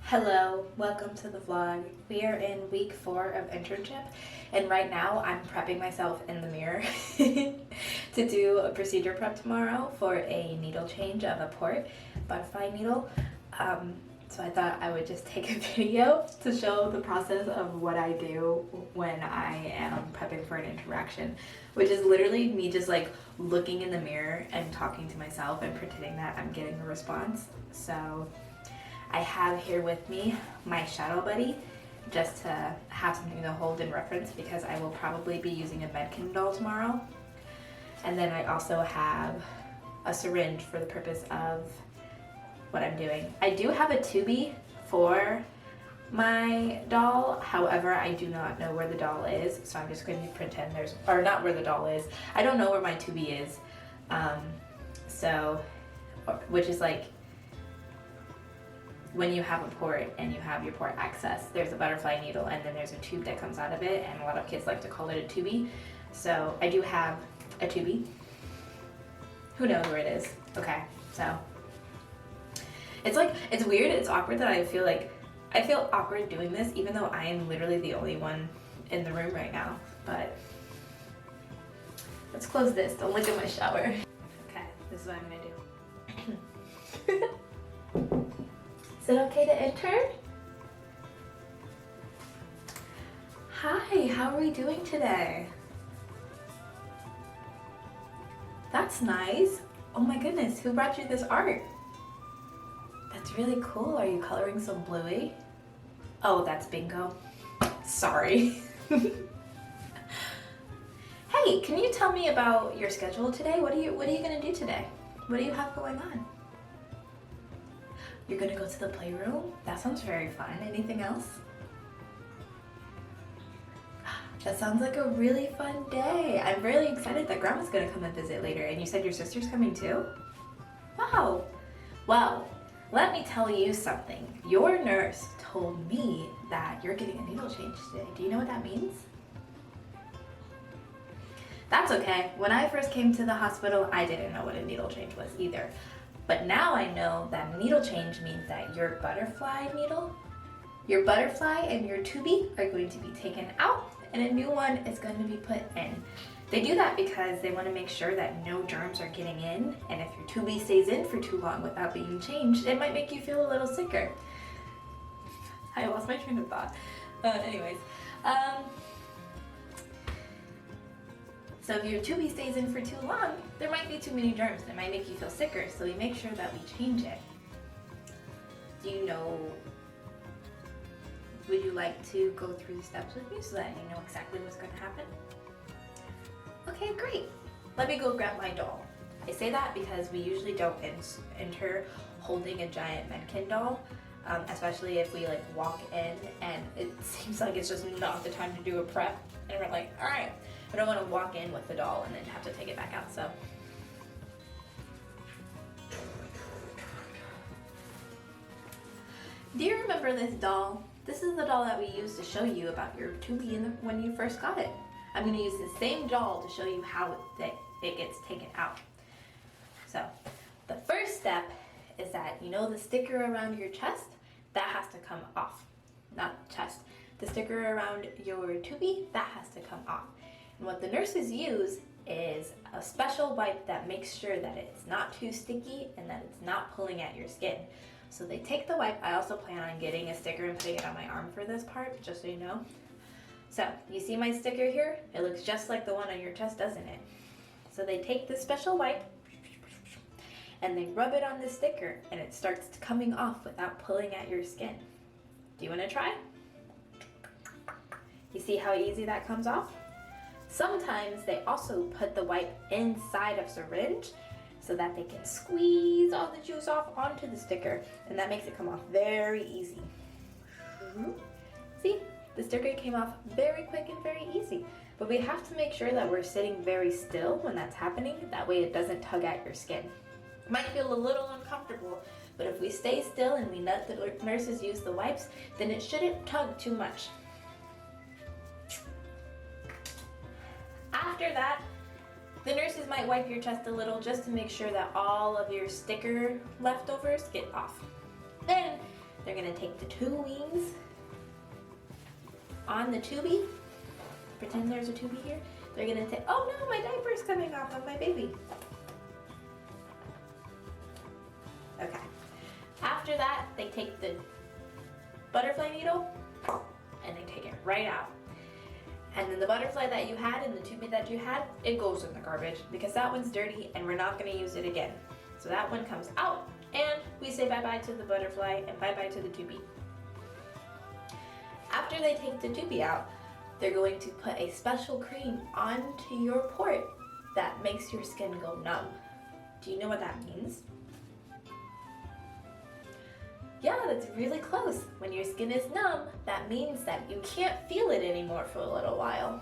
Hello, welcome to the vlog. We are in week 4 of internship, and right now I'm prepping myself in the mirror to do a procedure prep tomorrow for a needle change of a port butterfly needle. So I thought I would just take a video to show the process of what I do when I am prepping for an interaction, which is literally me just like looking in the mirror and talking to myself and pretending that I'm getting a response. So I have here with me my shadow buddy, just to have something to hold in reference because I will probably be using a Medkin doll tomorrow. And then I also have a syringe for the purpose of what I'm doing. I do have a tubie for my doll, however, I do not know where the doll is, so I'm just going to pretend there's, or not where the doll is. I don't know where my tubie is, which is like, when you have a port and you have your port access, there's a butterfly needle and then there's a tube that comes out of it, and a lot of kids like to call it a tubie. So I do have a tubie. Who knows where it is? Okay, so it's like, it's weird, it's awkward that I feel awkward doing this even though I am literally the only one in the room right now. But let's close this, don't look at my shower. Okay, this is what I'm gonna do. Is it okay to enter? Hi, how are we doing today? That's nice. Oh my goodness, who brought you this art? That's really cool. Are you coloring some bluey? Oh, that's bingo. Sorry. Hey, can you tell me about your schedule today? What are you gonna do today? What do you have going on? You're gonna go to the playroom? That sounds very fun. Anything else? That sounds like a really fun day. I'm really excited that Grandma's gonna come and visit later. And you said your sister's coming too? Wow. Well, let me tell you something. Your nurse told me that you're getting a needle change today. Do you know what that means? That's okay. When I first came to the hospital, I didn't know what a needle change was either. But now I know that needle change means that your butterfly needle, your butterfly and your tubie are going to be taken out and a new one is going to be put in. They do that because they want to make sure that no germs are getting in, and if your tubie stays in for too long without being changed, it might make you feel a little sicker. I lost my train of thought. So if your tubie stays in for too long, there might be too many germs that might make you feel sicker, so we make sure that we change it. Would you like to go through the steps with me so that you know exactly what's going to happen? Okay, great. Let me go grab my doll. I say that because we usually don't enter holding a giant Medkin doll, especially if we like walk in and it seems like it's just not the time to do a prep, and we're like, all right. I don't want to walk in with the doll and then have to take it back out, so. Do you remember this doll? This is the doll that we used to show you about your tubie when you first got it. I'm going to use the same doll to show you how it gets taken out. So, the first step is that, you know the sticker around your chest? That has to come off. Not chest. The sticker around your tubie, that has to come off. And what the nurses use is a special wipe that makes sure that it's not too sticky and that it's not pulling at your skin. So they take the wipe. I also plan on getting a sticker and putting it on my arm for this part, just so you know. So you see my sticker here? It looks just like the one on your chest, doesn't it? So they take this special wipe and they rub it on the sticker and it starts coming off without pulling at your skin. Do you want to try? You see how easy that comes off? Sometimes they also put the wipe inside a syringe so that they can squeeze all the juice off onto the sticker, and that makes it come off very easy. See, the sticker came off very quick and very easy, but we have to make sure that we're sitting very still when that's happening. That way it doesn't tug at your skin. It might feel a little uncomfortable, but if we stay still and we let the nurses use the wipes, then it shouldn't tug too much. After that, the nurses might wipe your chest a little just to make sure that all of your sticker leftovers get off. Then they're gonna take the 2 wings on the tubie. Pretend there's a tubie here. They're gonna say, oh no, my diaper's coming off of my baby. Okay. After that, they take the butterfly needle and they take it right out. And then the butterfly that you had and the tubie that you had, it goes in the garbage because that one's dirty and we're not gonna use it again. So that one comes out and we say bye-bye to the butterfly and bye-bye to the tubie. After they take the tubie out, they're going to put a special cream onto your port that makes your skin go numb. Do you know what that means? Yeah, that's really close. When your skin is numb, that means that you can't feel it anymore for a little while.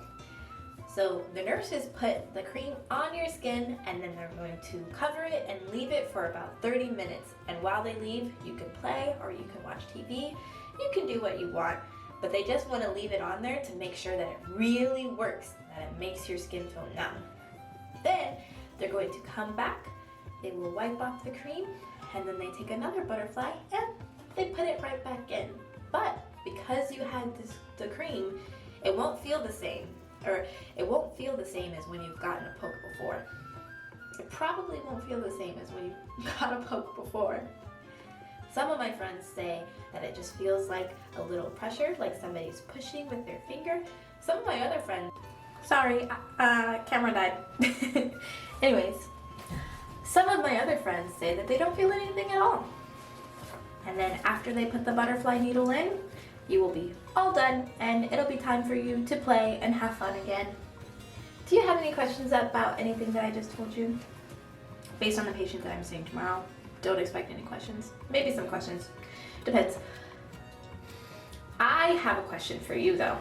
So the nurses put the cream on your skin and then they're going to cover it and leave it for about 30 minutes. And while they leave, you can play or you can watch TV. You can do what you want, but they just want to leave it on there to make sure that it really works, that it makes your skin feel numb. Then they're going to come back, they will wipe off the cream, and then they take another butterfly and they put it right back in. But because you had the cream, it won't feel the same, or it won't feel the same as when you've gotten a poke before. It probably won't feel the same as when you got a poke before. Some of my friends say that it just feels like a little pressure, like somebody's pushing with their finger. Some of my other friends, sorry, camera died. Anyways, some of my other friends say that they don't feel anything at all. And then after they put the butterfly needle in, you will be all done and it'll be time for you to play and have fun again. Do you have any questions about anything that I just told you? Based on the patient that I'm seeing tomorrow, don't expect any questions. Maybe some questions, depends. I have a question for you though.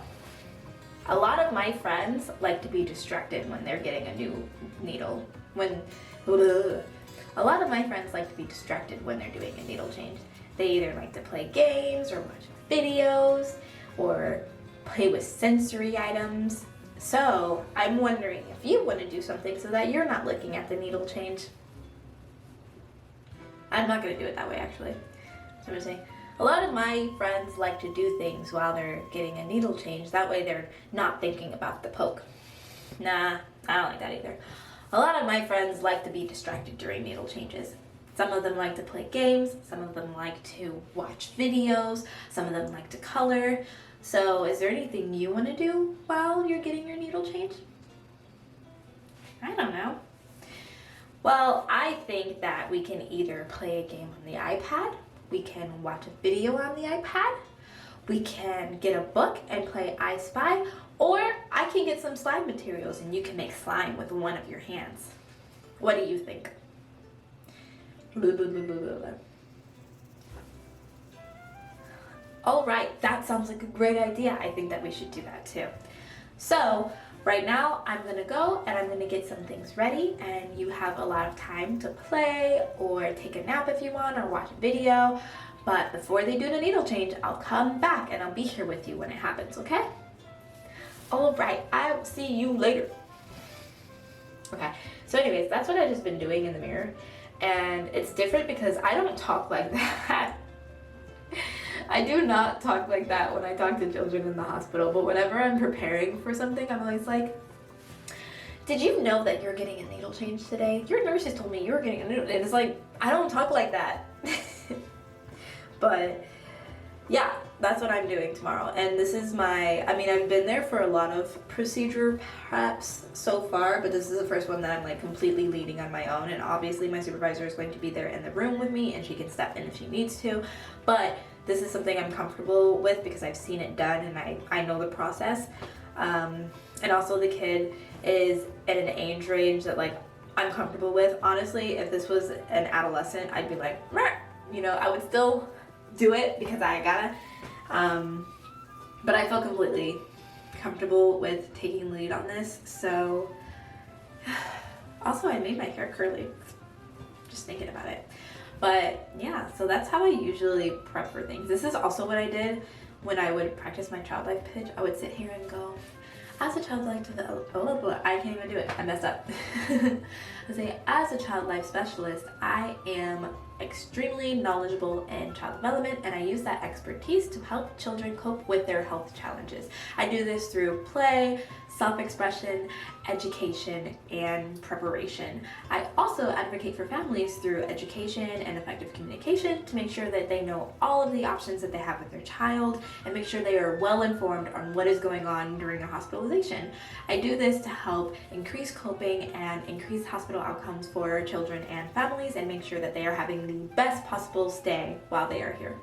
A lot of my friends like to be distracted when they're getting a new needle. A lot of my friends like to be distracted when they're doing a needle change. They either like to play games or watch videos or play with sensory items. So I'm wondering if you want to do something so that you're not looking at the needle change. I'm not going to do it that way actually. So I'm going to say, a lot of my friends like to do things while they're getting a needle change. That way they're not thinking about the poke. Nah, I don't like that either. A lot of my friends like to be distracted during needle changes. Some of them like to play games, some of them like to watch videos, some of them like to color. So is there anything you want to do while you're getting your needle changed? I don't know. Well, I think that we can either play a game on the iPad, we can watch a video on the iPad, we can get a book and play I Spy, or I can get some slime materials and you can make slime with one of your hands. What do you think? All right, that sounds like a great idea. I think that we should do that too. So right now I'm gonna go and I'm gonna get some things ready and you have a lot of time to play or take a nap if you want or watch a video. But before they do the needle change, I'll come back and I'll be here with you when it happens, okay? All right, I'll see you later. Okay, so anyways, that's what I've just been doing in the mirror. And it's different because I don't talk like that. I do not talk like that when I talk to children in the hospital, but whenever I'm preparing for something, I'm always like, did you know that you're getting a needle change today? Your nurse just told me you were getting a needle, and it's like, I don't talk like that. But yeah, that's what I'm doing tomorrow. And this is I've been there for a lot of procedure preps so far, but this is the first one that I'm like completely leading on my own. And obviously my supervisor is going to be there in the room with me and she can step in if she needs to. But this is something I'm comfortable with because I've seen it done and I know the process. And also the kid is at an age range that like I'm comfortable with. Honestly, if this was an adolescent, I'd be like, you know, I would still do it because I gotta. But I feel completely comfortable with taking the lead on this. So also I made my hair curly, just thinking about it. But yeah, so that's how I usually prep for things. This is also what I did when I would practice my child life pitch. I would sit here and go, As a child life I can't even do it. I messed up. I say, as a child life specialist, I am extremely knowledgeable in child development, and I use that expertise to help children cope with their health challenges. I do this through play, self-expression, education, and preparation. I also advocate for families through education and effective communication to make sure that they know all of the options that they have with their child and make sure they are well informed on what is going on during a hospitalization. I do this to help increase coping and increase hospital outcomes for children and families and make sure that they are having the best possible stay while they are here.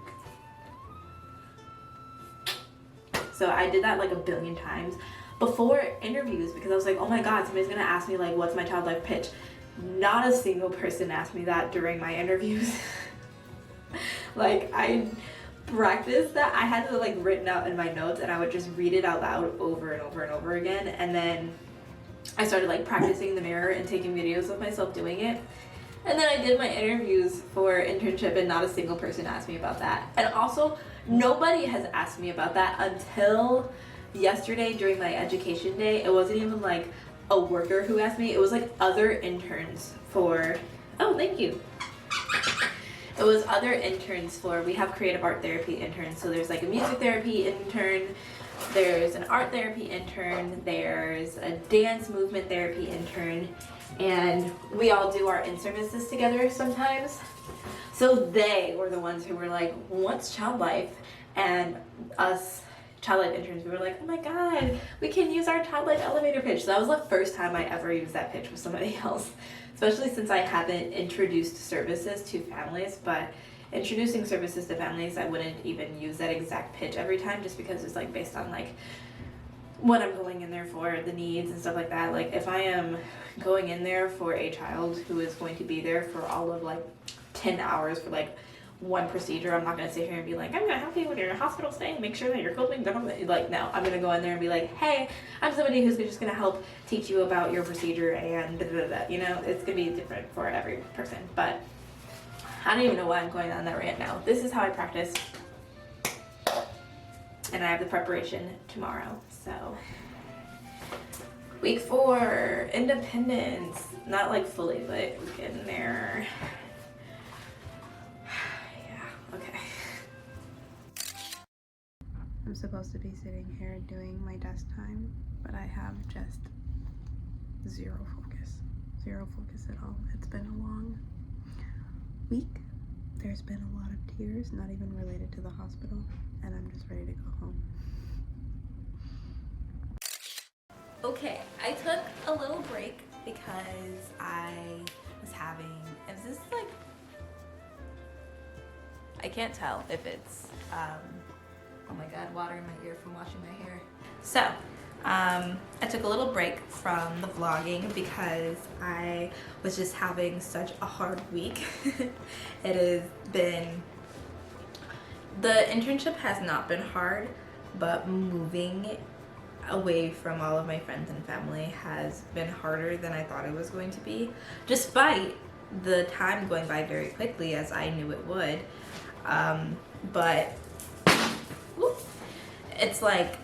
So I did that like a billion times before interviews because I was like, oh my god, somebody's gonna ask me like, what's my child life pitch? Not a single person asked me that during my interviews. Like, I practiced that. I had it like written out in my notes and I would just read it out loud over and over and over again, and then I started like practicing in the mirror and taking videos of myself doing it. And then I did my interviews for internship and not a single person asked me about that. And also, nobody has asked me about that until yesterday during my education day. It wasn't even like a worker who asked me. It was like other interns for, oh, thank you. It was other interns for, we have creative art therapy interns. So there's like a music therapy intern, there's an art therapy intern, there's a dance movement therapy intern, and we all do our in-services together sometimes. So they were the ones who were like, what's child life? And us child life interns, we were like, oh my god, we can use our child life elevator pitch. So that was the first time I ever used that pitch with somebody else, especially since I haven't introduced services to families. But introducing services to families, I wouldn't even use that exact pitch every time, just because it's like based on like what I'm going in there for, the needs and stuff like that. Like if I am going in there for a child who is going to be there for all of like 10 hours for like one procedure, I'm not going to sit here and be like, I'm going to help you with your hospital stay and make sure that you're coping. Like, no, I'm going to go in there and be like, hey, I'm somebody who's just going to help teach you about your procedure and da, da, da, da. You know, it's going to be different for every person. But I don't even know why I'm going on that rant now. This is how I practice. And I have the preparation tomorrow. So week 4, independence. Not like fully, but we're getting there. Okay. I'm supposed to be sitting here doing my desk time, but I have just zero focus at all. It's been a long week. There's been a lot of tears, not even related to the hospital, and I'm just ready to go home. Okay, I took a little break because I was having, is this like, I can't tell if it's, oh my god, water in my ear from washing my hair. So, I took a little break from the vlogging because I was just having such a hard week. It has been, the internship has not been hard, but moving away from all of my friends and family has been harder than I thought it was going to be, despite the time going by very quickly as I knew it would. But whoop, it's like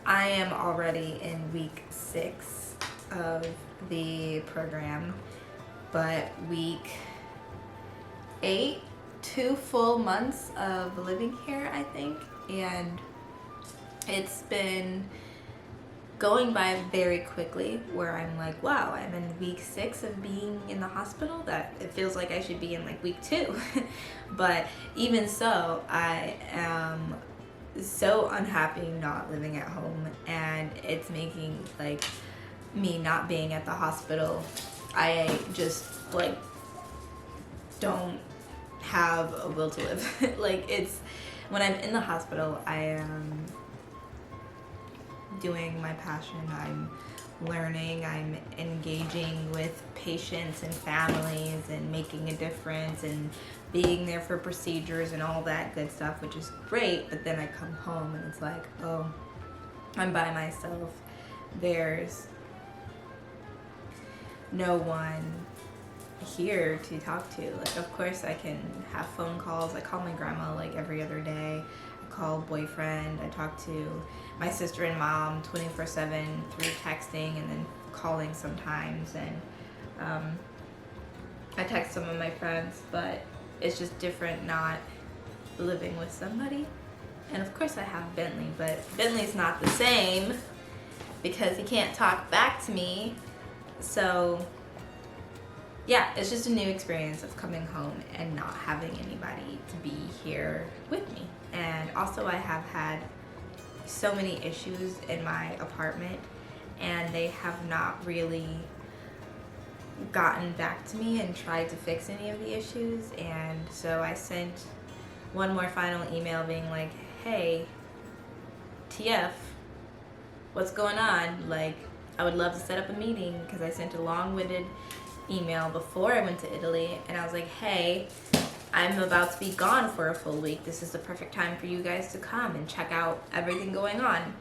I am already in week 6 of the program, but week 8, 2 full months of living here, I think, and it's been going by very quickly where I'm like, wow, I'm in week 6 of being in the hospital. That it feels like I should be in like week 2. But even so, I am so unhappy not living at home, and it's making like me not being at the hospital, I just like don't have a will to live. Like, it's when I'm in the hospital, I am doing my passion, I'm learning, I'm engaging with patients and families and making a difference and being there for procedures and all that good stuff, which is great. But then I come home and it's like, oh, I'm by myself. There's no one here to talk to. Like, of course I can have phone calls. I call my grandma like every other day. I call boyfriend. I talk to my sister and mom 24/7 through texting and then calling sometimes. And I text some of my friends, but it's just different not living with somebody. And of course I have Bentley, but Bentley's not the same because he can't talk back to me. So yeah, it's just a new experience of coming home and not having anybody to be here with me. And also I have had so many issues in my apartment, and they have not really gotten back to me and tried to fix any of the issues. And so I sent one more final email being like, hey, TF, what's going on? Like, I would love to set up a meeting, because I sent a long-winded email before I went to Italy, and I was like, hey, I'm about to be gone for a full week. This is the perfect time for you guys to come and check out everything going on.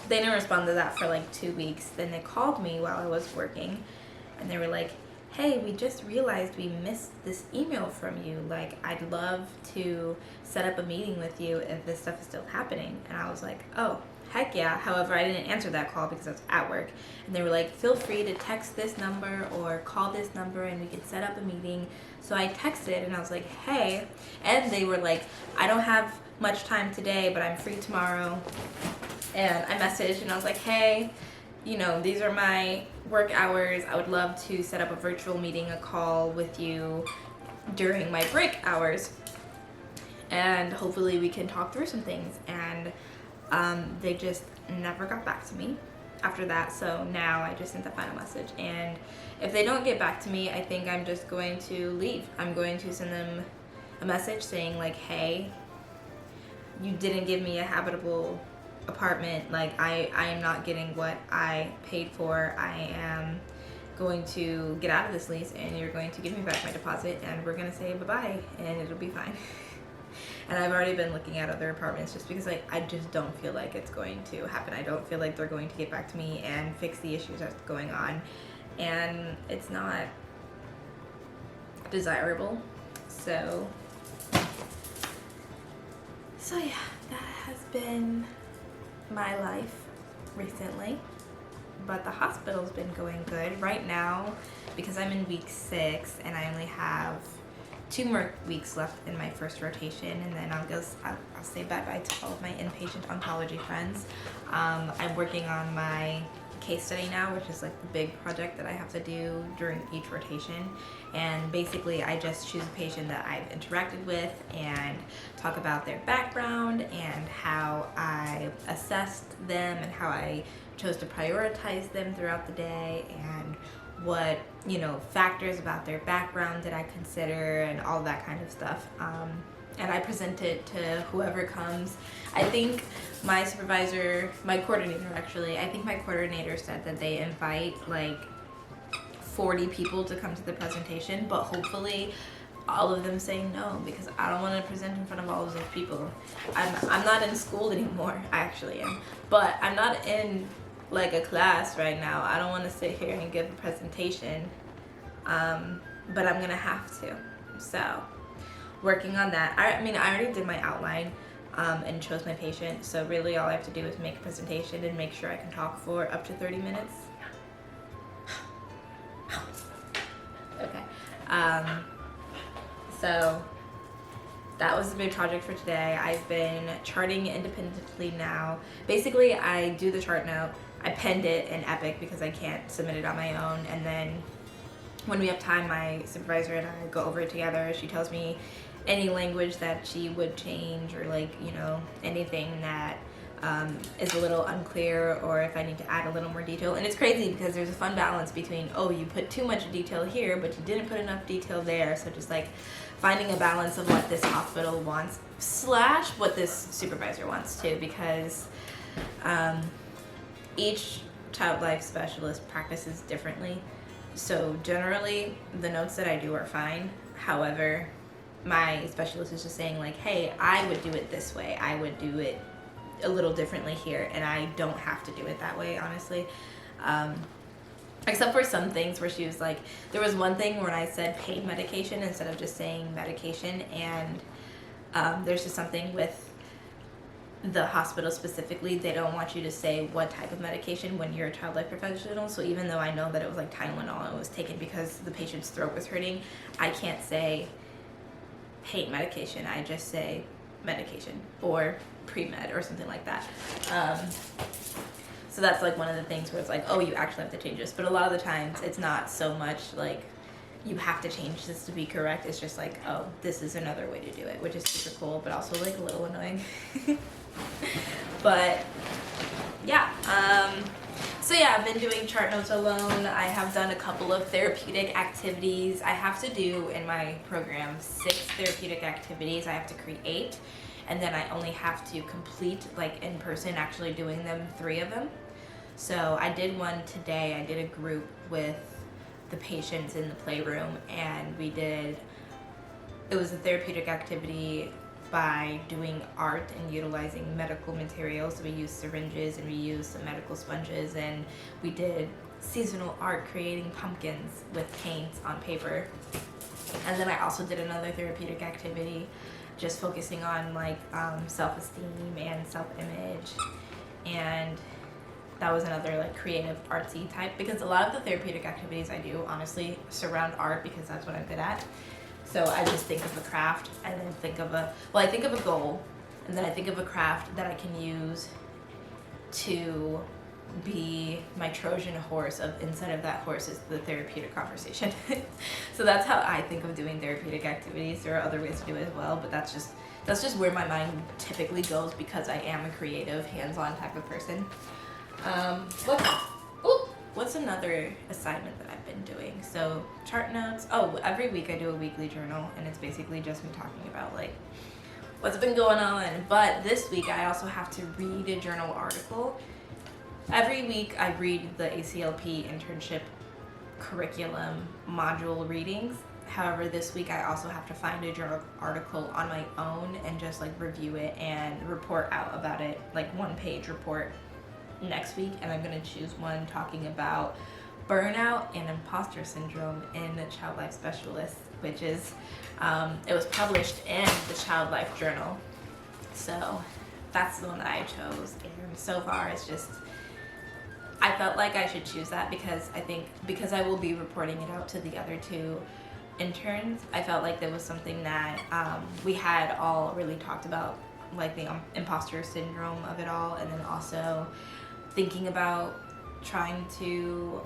They didn't respond to that for like 2 weeks. Then they called me while I was working, and they were like, hey, we just realized we missed this email from you. Like, I'd love to set up a meeting with you if this stuff is still happening. And I was like, oh, heck yeah. However, I didn't answer that call because I was at work. And they were like, feel free to text this number or call this number and we can set up a meeting. So I texted and I was like, hey. And they were like, I don't have much time today, but I'm free tomorrow. And I messaged and I was like, hey, you know, these are my work hours. I would love to set up a virtual meeting, a call with you during my break hours. And hopefully we can talk through some things. And they just never got back to me after that. So now I just sent the final message. And if they don't get back to me, I think I'm just going to leave. I'm going to send them a message saying like, hey, you didn't give me a habitable apartment. Like, I am not getting what I paid for. I am going to get out of this lease and you're going to give me back my deposit and we're going to say bye-bye and it'll be fine. And I've already been looking at other apartments just because like I just don't feel like it's going to happen. I don't feel like they're going to get back to me and fix the issues that's going on, and it's not desirable. So yeah, that has been my life recently. But the hospital's been going good right now because I'm in week 6 and I only have 2 more weeks left in my first rotation, and then I'll say bye-bye to all of my inpatient oncology friends. I'm working on my case study now, which is like the big project that I have to do during each rotation. And basically I just choose a patient that I've interacted with and talk about their background and how I assessed them and how I chose to prioritize them throughout the day, and what, you know, factors about their background did I consider, and all that kind of stuff. And I present it to whoever comes. I think my supervisor, my coordinator actually, I think my coordinator said that they invite like 40 people to come to the presentation, but hopefully all of them say no, because I don't want to present in front of all of those people. I'm not in school anymore. I actually am, but I'm not in like a class right now. I don't want to sit here and give a presentation, but I'm gonna have to. So working on that. I mean, I already did my outline and chose my patient, so really all I have to do is make a presentation and make sure I can talk for up to 30 minutes. Okay. So that was the big project for today. I've been charting independently now. Basically, I do the chart note, I penned it in Epic because I can't submit it on my own, and then when we have time, my supervisor and I go over it together. She tells me any language that she would change, or like, you know, anything that is a little unclear, or if I need to add a little more detail. And it's crazy because there's a fun balance between, oh, you put too much detail here, but you didn't put enough detail there. So just like finding a balance of what this hospital wants / what this supervisor wants too, because each child life specialist practices differently. So generally the notes that I do are fine. However, my specialist is just saying like, hey, I would do it this way. I would do it a little differently here, and I don't have to do it that way, honestly. Except for some things where she was like, there was one thing when I said pain medication instead of just saying medication, and there's just something with the hospital specifically, they don't want you to say what type of medication when you're a child life professional. So even though I know that it was like Tylenol and it was taken because the patient's throat was hurting, I can't say pain medication. I just say medication or pre-med or something like that. So that's like one of the things where it's like, oh, you actually have to change this. But a lot of the times it's not so much like you have to change this to be correct. It's just like, oh, this is another way to do it, which is super cool, but also like a little annoying. But yeah, so yeah, I've been doing chart notes alone. I have done a couple of therapeutic activities. I have to do in my program 6 therapeutic activities I have to create, and then I only have to complete, like in person, actually doing them, 3 of them. So I did one today. I did a group with the patients in the playroom, and it was a therapeutic activity by doing art and utilizing medical materials. We used syringes and we used some medical sponges, and we did seasonal art creating pumpkins with paint on paper. And then I also did another therapeutic activity just focusing on like self-esteem and self-image, and that was another like creative artsy type, because a lot of the therapeutic activities I do honestly surround art because that's what I'm good at. So I just think of a craft and then think of I think of a goal, and then I think of a craft that I can use to be my Trojan horse of inside of that horse is the therapeutic conversation. So that's how I think of doing therapeutic activities. There are other ways to do it as well, but that's just where my mind typically goes because I am a creative, hands-on type of person. What's another assignment that I've been doing? So chart notes. Oh, every week I do a weekly journal, and it's basically just me talking about like what's been going on. But this week I also have to read a journal article. Every week I read the ACLP internship curriculum module readings. However, this week I also have to find a journal article on my own and just like review it and report out about it, like 1-page report next week. And I'm going to choose one talking about burnout and imposter syndrome in the Child Life Specialist, which is, it was published in the Child Life Journal. So that's the one that I chose. And so far it's just, I felt like I should choose that because I will be reporting it out to the other 2 interns. I felt like there was something that we had all really talked about, like the imposter syndrome of it all, and then also thinking about trying to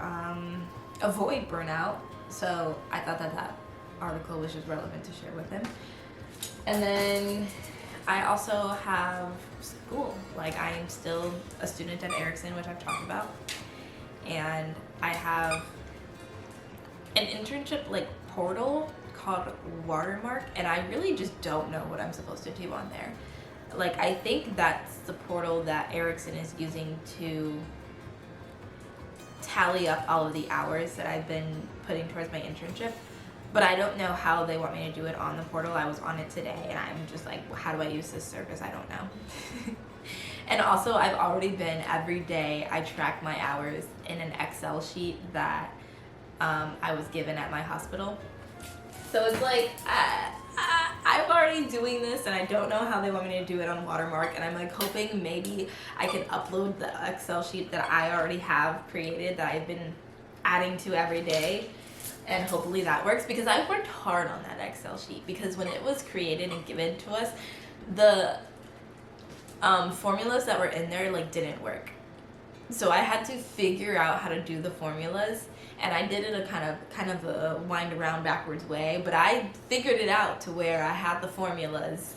avoid burnout. So I thought that article was just relevant to share with him. And then I also have school. Like I am still a student at Erickson, which I've talked about. And I have an internship like portal called Watermark, and I really just don't know what I'm supposed to do on there. Like I think that's the portal that Erickson is using to tally up all of the hours that I've been putting towards my internship, but I don't know how they want me to do it on the portal. I was on it today and I'm just like, how do I use this service? I don't know. And also I've already been, every day I track my hours in an Excel sheet that I was given at my hospital. So it's like, I'm already doing this and I don't know how they want me to do it on Watermark, and I'm like hoping maybe I can upload the Excel sheet that I already have created that I've been adding to every day, and hopefully that works, because I worked hard on that Excel sheet, because when it was created and given to us, the formulas that were in there like didn't work. So I had to figure out how to do the formulas, and I did it a kind of a wind around backwards way, but I figured it out to where I had the formulas,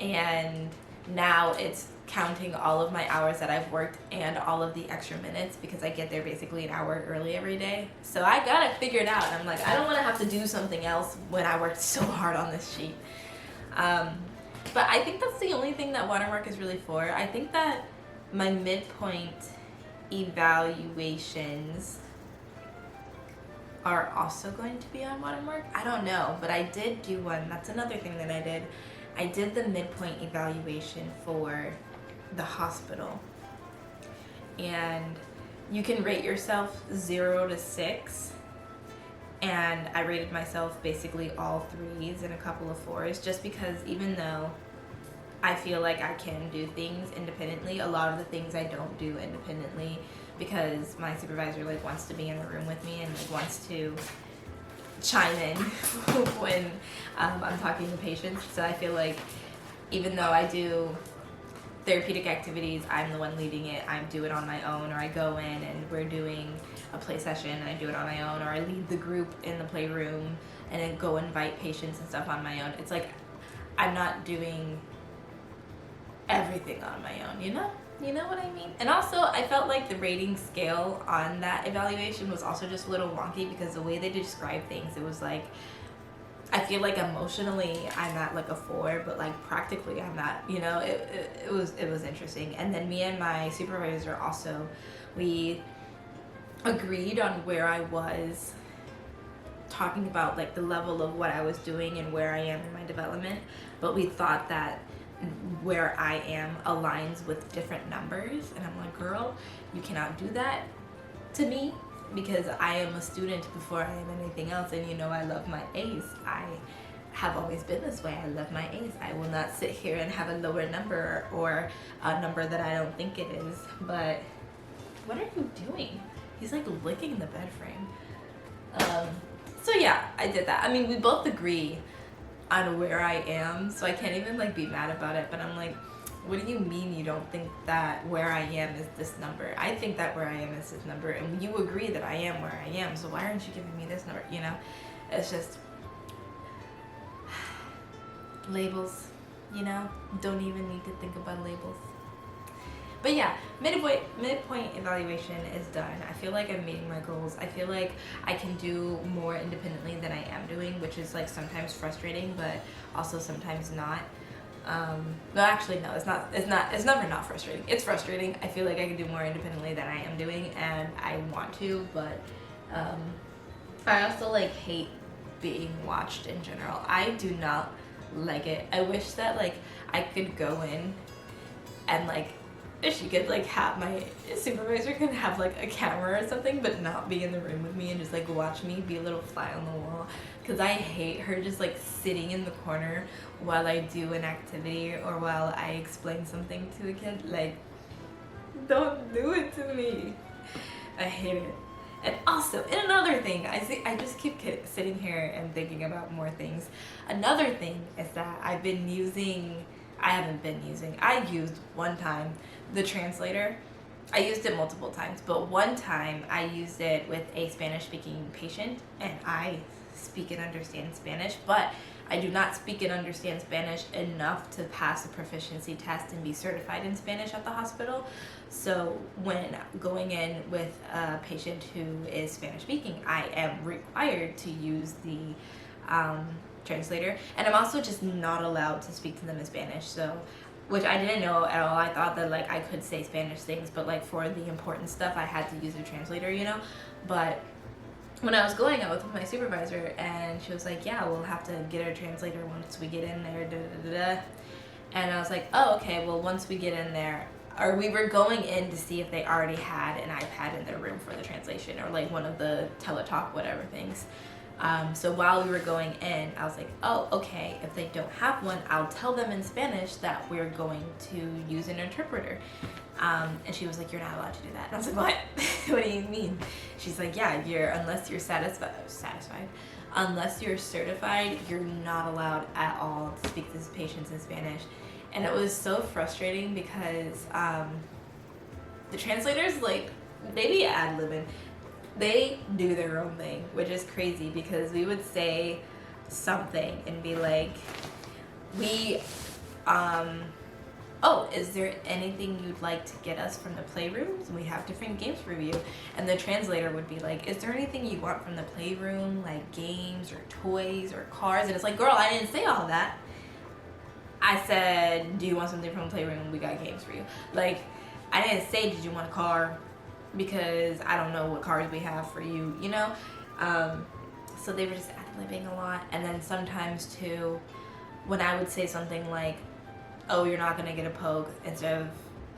and now it's counting all of my hours that I've worked and all of the extra minutes, because I get there basically an hour early every day. So I got it figured out, and I'm like, I don't want to have to do something else when I worked so hard on this sheet. But I think that's the only thing that Watermark is really for. I think that my midpoint evaluations are also going to be on Watermark. I don't know, but I did do one. That's another thing that I did. I did the midpoint evaluation for the hospital. And you can rate yourself 0 to 6. And I rated myself basically all 3s and a couple of 4s, just because even though I feel like I can do things independently. A lot of the things I don't do independently because my supervisor like wants to be in the room with me and like wants to chime in when I'm talking to patients. So I feel like even though I do therapeutic activities, I'm the one leading it. I do it on my own, or I go in and we're doing a play session and I do it on my own, or I lead the group in the playroom and then go invite patients and stuff on my own. It's like I'm not doing everything on my own, you know? You know what I mean? And also, I felt like the rating scale on that evaluation was also just a little wonky because the way they describe things, it was like, I feel like emotionally I'm at like a 4, but like practically I'm not, you know? It was interesting. And then me and my supervisor also, we agreed on where I was talking about like the level of what I was doing and where I am in my development, but we thought that where I am aligns with different numbers, and I'm like, girl, you cannot do that to me because I am a student before I am anything else, and you know I love my A's. I have always been this way. I love my A's. I will not sit here and have a lower number or a number that I don't think it is. But what are you doing? He's like licking the bed frame. So yeah, I did that. I mean, we both agree on where I am, so I can't even like be mad about it, but I'm like, what do you mean you don't think that where I am is this number? I think that where I am is this number, and you agree that I am where I am, so why aren't you giving me this number, you know? It's just labels, you know? Don't even need to think about labels. But yeah, midpoint evaluation is done. I feel like I'm meeting my goals. I feel like I can do more independently than I am doing, which is like sometimes frustrating, but also sometimes not. No, actually, no, it's not. It's never not frustrating. It's frustrating. I feel like I can do more independently than I am doing, and I want to, but I also like hate being watched in general. I do not like it. I wish that like I could go in and like she could like have my supervisor can have like a camera or something, but not be in the room with me and just like watch me be a little fly on the wall, because I hate her just like sitting in the corner while I do an activity or while I explain something to a kid. Like, don't do it to me. I hate it. And also, and another thing, I just keep sitting here and thinking about more things. Another thing is that I used one time the translator. I used it multiple times, but one time I used it with a Spanish-speaking patient, and I speak and understand Spanish, but I do not speak and understand Spanish enough to pass a proficiency test and be certified in Spanish at the hospital. So when going in with a patient who is Spanish-speaking, I am required to use the translator, and I'm also just not allowed to speak to them in Spanish, so, which I didn't know at all. I thought that like I could say Spanish things, but like for the important stuff I had to use a translator, you know. But when I was going, I was with my supervisor, and she was like, yeah, we'll have to get a translator once we get in there, da, da, da, da. And I was like, oh, okay, well, once we get in there, or we were going in to see if they already had an iPad in their room for the translation, or like one of the teletalk whatever things. So while we were going in, I was like, oh, okay, if they don't have one, I'll tell them in Spanish that we're going to use an interpreter. And she was like, you're not allowed to do that. And I was like, what? What do you mean? She's like, yeah, unless you're satisfied, unless you're certified, you're not allowed at all to speak to patients in Spanish. And it was so frustrating because the translators, like, they be ad-libbing. They do their own thing, which is crazy, because we would say something and be like, oh, is there anything you'd like to get us from the playrooms? We have different games for you. And the translator would be like, is there anything you want from the playroom, like games or toys or cars? And it's like, girl, I didn't say all that. I said, do you want something from the playroom? We got games for you. Like, I didn't say, did you want a car? Because I don't know what cars we have for you, you know? So they were just ad-libbing a lot. And then sometimes too, when I would say something like, oh, you're not gonna get a poke, instead of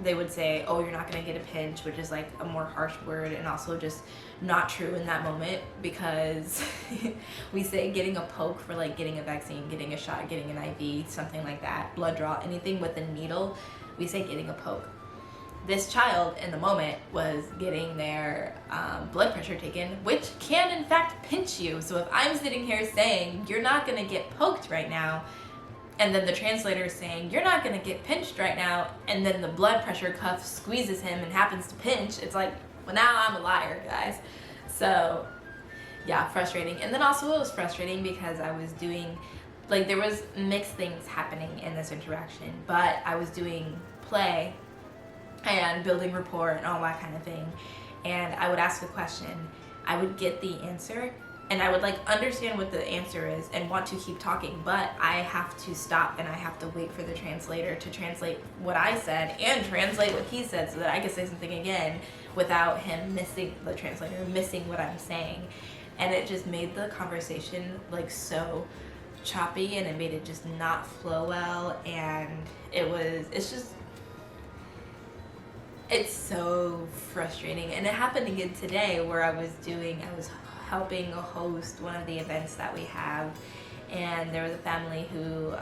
they would say, oh, you're not going to get a pinch, which is like a more harsh word and also just not true in that moment, because we say getting a poke for like getting a vaccine, getting a shot, getting an IV, something like that, blood draw, anything with a needle, we say getting a poke. This child in the moment was getting their blood pressure taken, which can in fact pinch you. So if I'm sitting here saying you're not going to get poked right now, and then the translator is saying you're not going to get pinched right now, and then the blood pressure cuff squeezes him and happens to pinch, it's like, well, now I'm a liar, guys. So yeah, frustrating. And then also it was frustrating because I was doing, like, there was mixed things happening in this interaction, but I was doing play and building rapport and all that kind of thing. And I would ask a question, I would get the answer, and I would like understand what the answer is and want to keep talking, but I have to stop and I have to wait for the translator to translate what I said and translate what he said so that I could say something again without him missing, the translator missing what I'm saying. And it just made the conversation like so choppy, and it made it just not flow well. And it's so frustrating. And it happened again today where I was helping host one of the events that we have, and there was a family who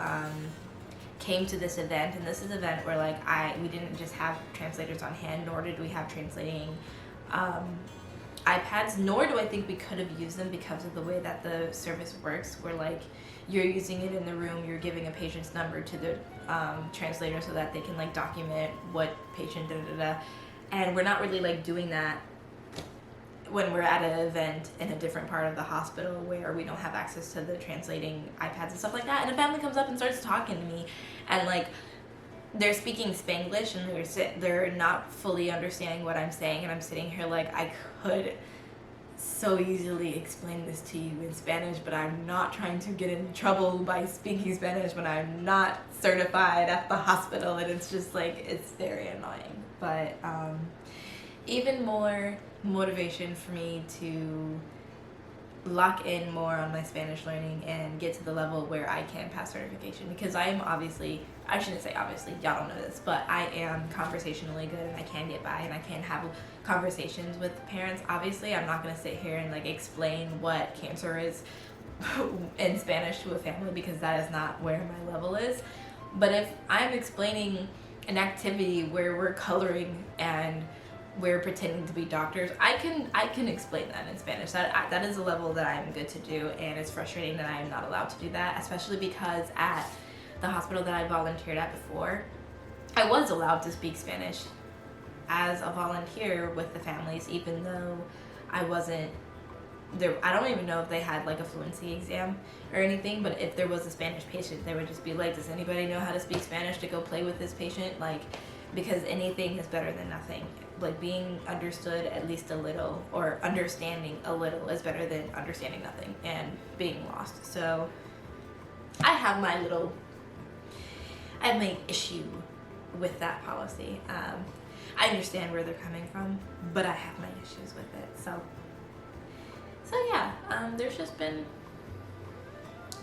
came to this event, and this is an event where like we didn't just have translators on hand, nor did we have translating iPads, nor do I think we could have used them because of the way that the service works, where like you're using it in the room, you're giving a patient's number to the translator so that they can like document what patient and we're not really like doing that when we're at an event in a different part of the hospital where we don't have access to the translating iPads and stuff like that. And a family comes up and starts talking to me, and like they're speaking Spanglish, and they're not fully understanding what I'm saying, and I'm sitting here like, I could so easily explain this to you in Spanish, but I'm not trying to get in trouble by speaking Spanish when I'm not certified at the hospital, and it's just like, it's very annoying. But even more motivation for me to lock in more on my Spanish learning and get to the level where I can pass certification, because I am obviously, I shouldn't say obviously, y'all don't know this, but I am conversationally good and I can get by and I can have conversations with parents. Obviously, I'm not going to sit here and like explain what cancer is in Spanish to a family, because that is not where my level is. But if I'm explaining an activity where we're coloring and we're pretending to be doctors, I can explain that in Spanish. That is a level that I'm good to do, and it's frustrating that I am not allowed to do that, especially because at the hospital that I volunteered at before, I was allowed to speak Spanish as a volunteer with the families, even though I wasn't there. I don't even know if they had like a fluency exam or anything, but if there was a Spanish patient, they would just be like, does anybody know how to speak Spanish to go play with this patient? Like, because anything is better than nothing. Like, being understood at least a little, or understanding a little, is better than understanding nothing and being lost. So I have my issue with that policy. I understand where they're coming from, but I have my issues with it. So yeah, there's just been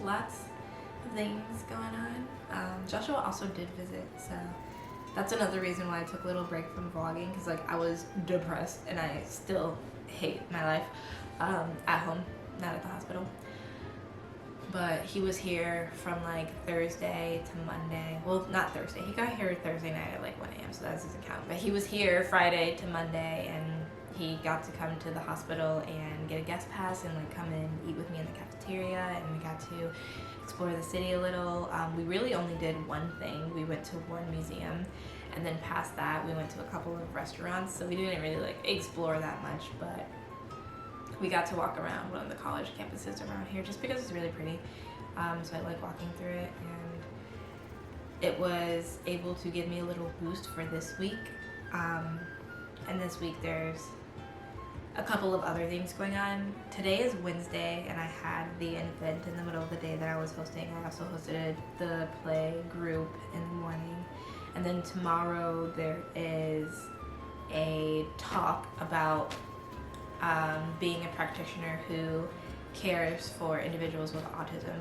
lots of things going on. Joshua also did visit, so that's another reason why I took a little break from vlogging, because like I was depressed and I still hate my life at home, not at the hospital. But he was here from like Thursday to Monday. Well, not Thursday. He got here Thursday night at like 1 a.m. so that doesn't count. But he was here Friday to Monday, and he got to come to the hospital and get a guest pass and like come and eat with me in the cafeteria, and we got to explore the city a little. We really only did one thing. We went to one museum, and then past that we went to a couple of restaurants, so we didn't really like explore that much, but we got to walk around one of the college campuses around here just because it's really pretty. So I like walking through it, and it was able to give me a little boost for this week. And this week there's a couple of other things going on. Today is Wednesday, and I had the event in the middle of the day that I was hosting. I also hosted the play group in the morning. And then tomorrow there is a talk about being a practitioner who cares for individuals with autism.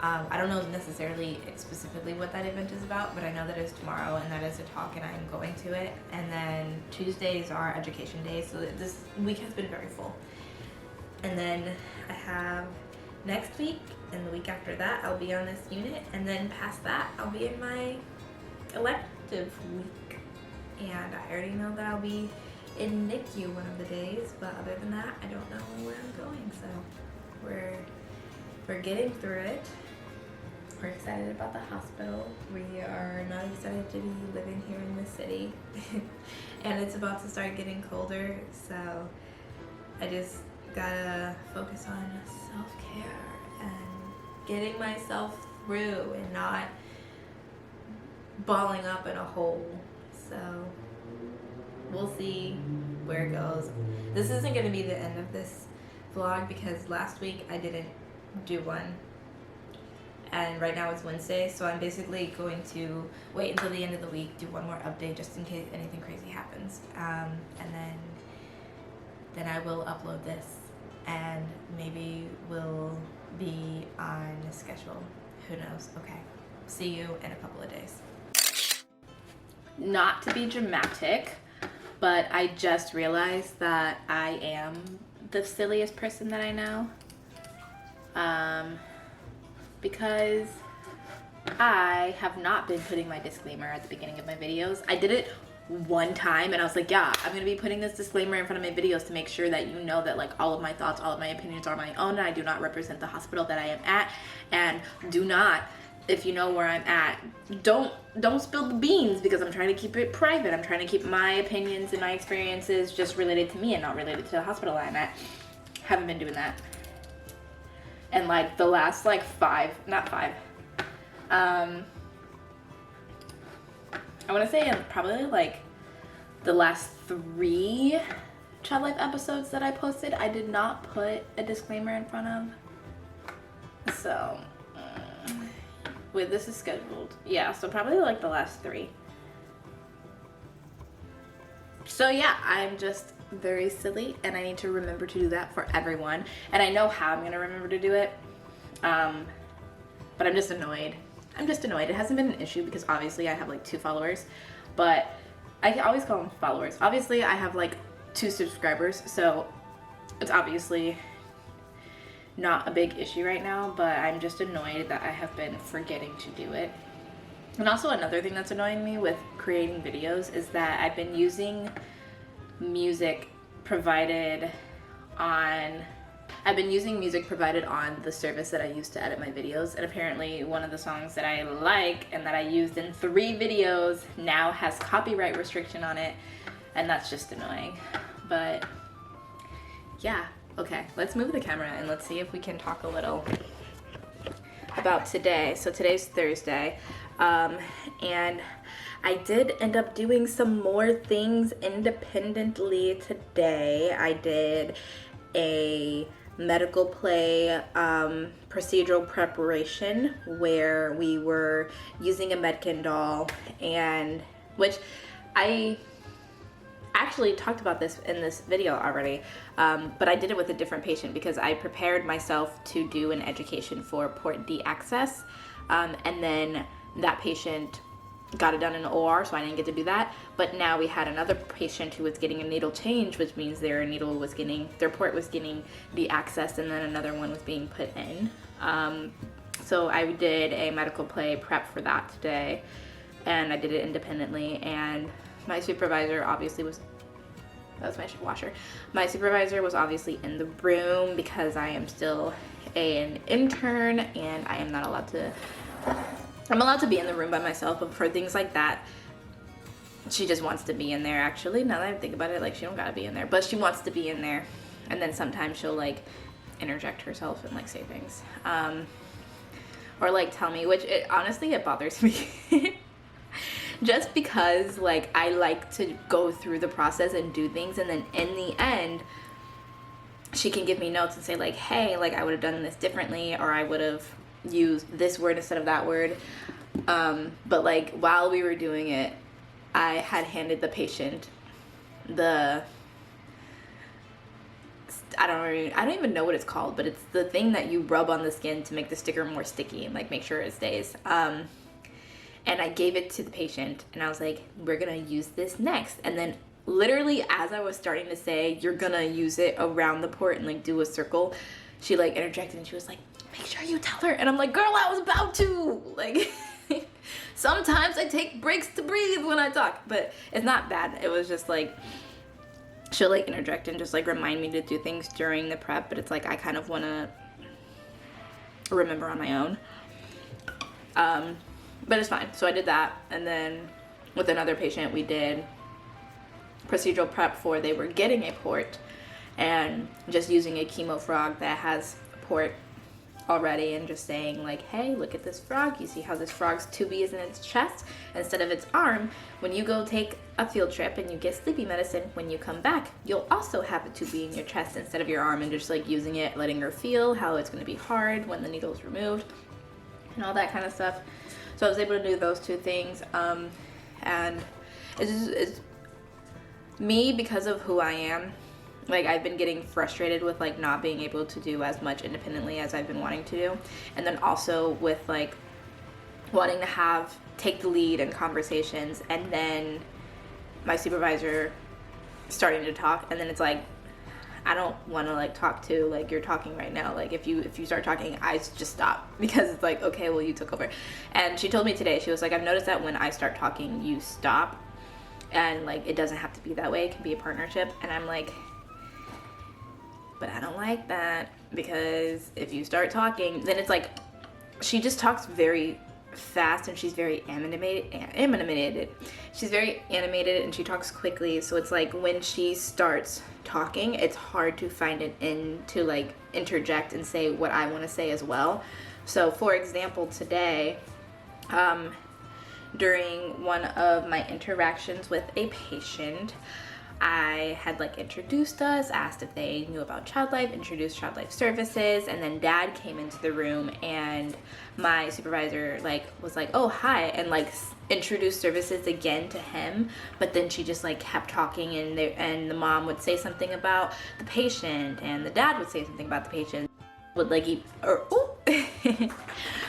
I don't know necessarily specifically what that event is about, but I know that it's tomorrow and that is a talk and I'm going to it. And then Tuesdays are education days, so this week has been very full. And then I have next week and the week after that I'll be on this unit, and then past that I'll be in my elective week. And I already know that I'll be in NICU one of the days, but other than that I don't know where I'm going, so we're getting through it. We're excited about the hospital. We are not excited to be living here in the city. And it's about to start getting colder, so I just gotta focus on self-care and getting myself through and not balling up in a hole. So we'll see where it goes. This isn't gonna be the end of this vlog because last week I didn't do one, and right now it's Wednesday, so I'm basically going to wait until the end of the week, do one more update just in case anything crazy happens, and then I will upload this and maybe we'll be on a schedule. Who knows? Okay, see you in a couple of days. Not to be dramatic, but I just realized that I am the silliest person that I know. Because I have not been putting my disclaimer at the beginning of my videos. I did it one time and I was like, yeah, I'm gonna be putting this disclaimer in front of my videos to make sure that you know that like all of my thoughts, all of my opinions are my own, and I do not represent the hospital that I am at. And do not, if you know where I'm at, don't spill the beans, because I'm trying to keep it private. I'm trying to keep my opinions and my experiences just related to me and not related to the hospital I'm at. Haven't been doing that. And like the last like I want to say probably like the last 3 Child Life episodes that I posted, I did not put a disclaimer in front of. So, wait, this is scheduled. Yeah, so probably like the last 3. So yeah, I'm just very silly and I need to remember to do that for everyone. And I know how I'm going to remember to do it. But I'm just annoyed. It hasn't been an issue because obviously I have like 2 followers, but I always call them followers. Obviously I have like 2 subscribers, so it's obviously not a big issue right now, but I'm just annoyed that I have been forgetting to do it. And also another thing that's annoying me with creating videos is that I've been using music provided on the service that I use to edit my videos, and apparently one of the songs that I like and that I used in 3 videos now has copyright restriction on it, and that's just annoying. But yeah, okay, let's move the camera and let's see if we can talk a little about today. So today's Thursday, and I did end up doing some more things independently today. I did a medical play procedural preparation where we were using a Medkin doll, and which I actually talked about this in this video already, but I did it with a different patient because I prepared myself to do an education for Port D access, and then that patient got it done in the OR, so I didn't get to do that. But now we had another patient who was getting a needle change, which means their port was getting the access, and then another one was being put in. So I did a medical play prep for that today, and I did it independently, and my supervisor obviously was, that was my washer. My supervisor was obviously in the room because I am still an intern and I am not allowed to, I'm allowed to be in the room by myself, but for things like that, she just wants to be in there. Actually, now that I think about it, like, she don't gotta be in there, but she wants to be in there. And then sometimes she'll like interject herself and like say things, or like tell me, which honestly it bothers me. Just because like I like to go through the process and do things, and then in the end she can give me notes and say like, hey, like I would have done this differently, or I would have used this word instead of that word. But like while we were doing it, I had handed the patient the I don't even know what it's called, but it's the thing that you rub on the skin to make the sticker more sticky and like make sure it stays. And I gave it to the patient and I was like, we're gonna use this next. And then literally as I was starting to say, you're gonna use it around the port and like do a circle, she like interjected and she was like, make sure you tell her. And I'm like, girl, I was about to. Like, sometimes I take breaks to breathe when I talk, but it's not bad. It was just like, she'll like interject and just like remind me to do things during the prep, but it's like I kind of want to remember on my own. But it's fine. So I did that, and then with another patient we did procedural prep for, they were getting a port and just using a chemo frog that has a port already and just saying like, hey, look at this frog, you see how this frog's tubey is in its chest instead of its arm. When you go take a field trip and you get sleepy medicine, when you come back you'll also have a tubey in your chest instead of your arm, and just like using it, letting her feel how it's going to be hard when the needle is removed and all that kind of stuff. So I was able to do those two things, and it's me, because of who I am. Like, I've been getting frustrated with like not being able to do as much independently as I've been wanting to do, and then also with like wanting to take the lead in conversations, and then my supervisor starting to talk, and then it's like, I don't want to like talk to, like, you're talking right now, like if you start talking, I just stop, because it's like, okay, well, you took over. And she told me today, she was like, I've noticed that when I start talking you stop, and like it doesn't have to be that way, it can be a partnership. And I'm like, but I don't like that, because if you start talking, then it's like, she just talks very fast and she's very animated. She's very animated and she talks quickly, so it's like when she starts talking, it's hard to find an end to like interject and say what I want to say as well. So for example, today, during one of my interactions with a patient, I had like introduced us, asked if they knew about Child Life, introduced Child Life services, and then Dad came into the room and my supervisor like was like, oh, hi, and like introduced services again to him. But then she just like kept talking, and the mom would say something about the patient and the dad would say something about the patient. Would like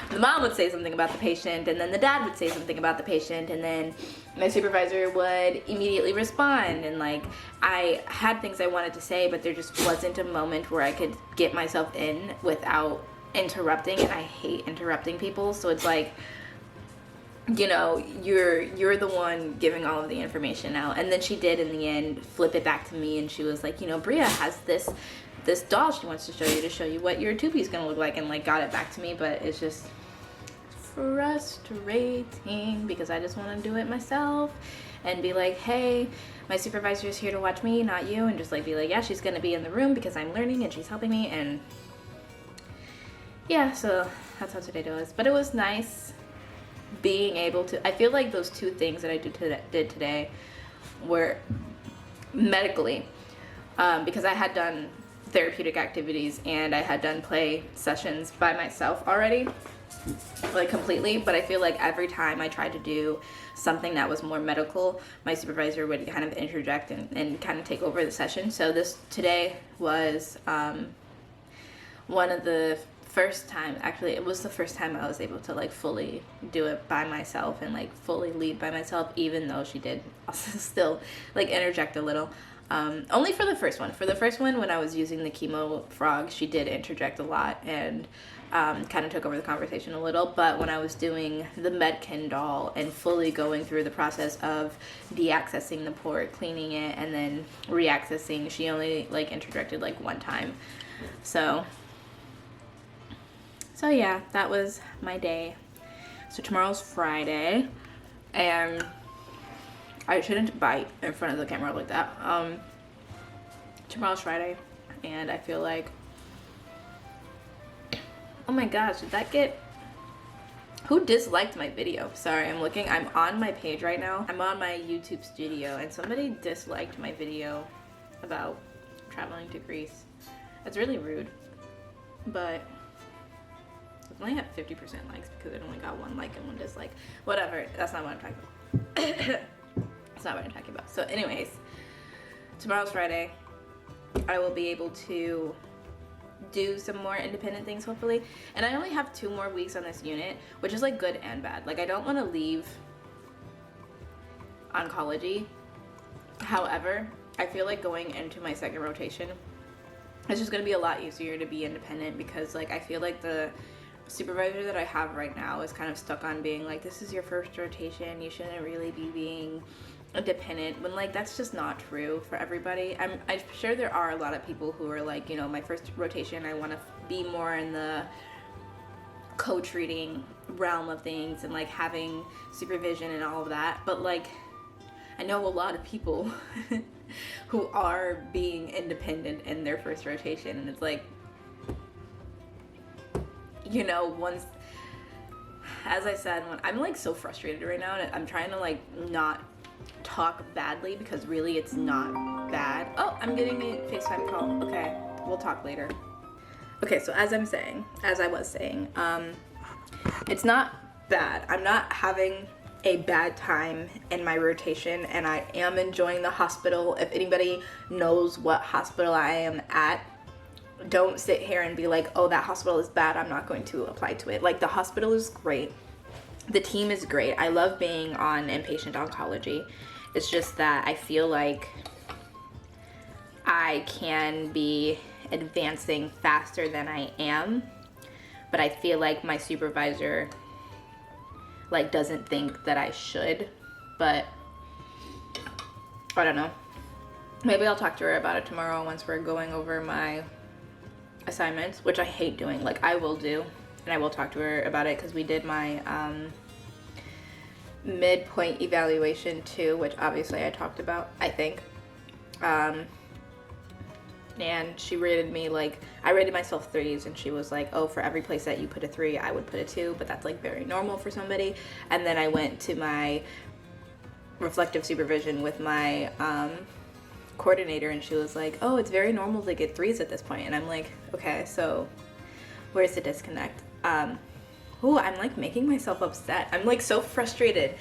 the mom would say something about the patient, and then the dad would say something about the patient, and then my supervisor would immediately respond. And like, I had things I wanted to say, but there just wasn't a moment where I could get myself in without interrupting, and I hate interrupting people. So it's like, you know, you're the one giving all of the information out. And then she did in the end flip it back to me, and she was like, you know, Bria has this doll she wants to show you what your tubey is gonna look like, and like got it back to me. But it's just frustrating because I just want to do it myself and be like, hey, my supervisor is here to watch me, not you, and just like be like, yeah, she's gonna be in the room because I'm learning and she's helping me. And yeah, so that's how today was. But it was nice being able to, I feel like those two things that I did today were medically, because I had done therapeutic activities and I had done play sessions by myself already, like completely. But I feel like every time I tried to do something that was more medical, my supervisor would kind of interject and kind of take over the session. So today was one of the first time, actually it was the first time I was able to like fully do it by myself and like fully lead by myself, even though she did also still like interject a little. Only for the first one. For the first one, when I was using the chemo frog, she did interject a lot and kind of took over the conversation a little. But when I was doing the Medkin doll and fully going through the process of deaccessing the port, cleaning it, and then reaccessing, she only like interjected like one time. So yeah, that was my day. So tomorrow's Friday, and I shouldn't bite in front of the camera like that. Tomorrow's Friday, and I feel like, oh my gosh, did that get, who disliked my video? Sorry, I'm on my page right now. I'm on my YouTube studio, and somebody disliked my video about traveling to Greece. That's really rude, but it only had 50% likes because it only got one like and one dislike. Whatever, that's not what I'm talking about. That's not what I'm talking about. So anyways, tomorrow's Friday. I will be able to do some more independent things, hopefully. And I only have 2 more weeks on this unit, which is like good and bad. Like, I don't want to leave oncology. However, I feel like going into my second rotation, it's just going to be a lot easier to be independent, because like I feel like the supervisor that I have right now is kind of stuck on being like, this is your first rotation, you shouldn't really be being independent, when like that's just not true for everybody. I'm sure there are a lot of people who are like, you know, my first rotation, I want to be more in the co-treating realm of things and like having supervision and all of that, but like I know a lot of people who are being independent in their first rotation, and it's like, you know, once, as I said, when I'm like so frustrated right now, and I'm trying to like not talk badly, because really it's not bad. Oh, I'm getting a FaceTime call. Okay, we'll talk later. Okay, so as I was saying, it's not bad. I'm not having a bad time in my rotation, and I am enjoying the hospital. If anybody knows what hospital I am at, don't sit here and be like, oh, that hospital is bad, I'm not going to apply to it. Like, the hospital is great, the team is great. I love being on inpatient oncology. It's just that I feel like I can be advancing faster than I am, but I feel like my supervisor like doesn't think that I should. But I don't know, maybe I'll talk to her about it tomorrow once we're going over my assignments, which I hate doing. Like, I will do, and I will talk to her about it, because we did my midpoint evaluation too, which obviously I talked about, I think, and she rated me, like, I rated myself 3s, and she was like, oh, for every place that you put a 3, I would put a 2, but that's like very normal for somebody. And then I went to my reflective supervision with my coordinator, and she was like, oh, it's very normal to get 3s at this point. And I'm like, okay, so where's the disconnect? Ooh, I'm like making myself upset. I'm like so frustrated.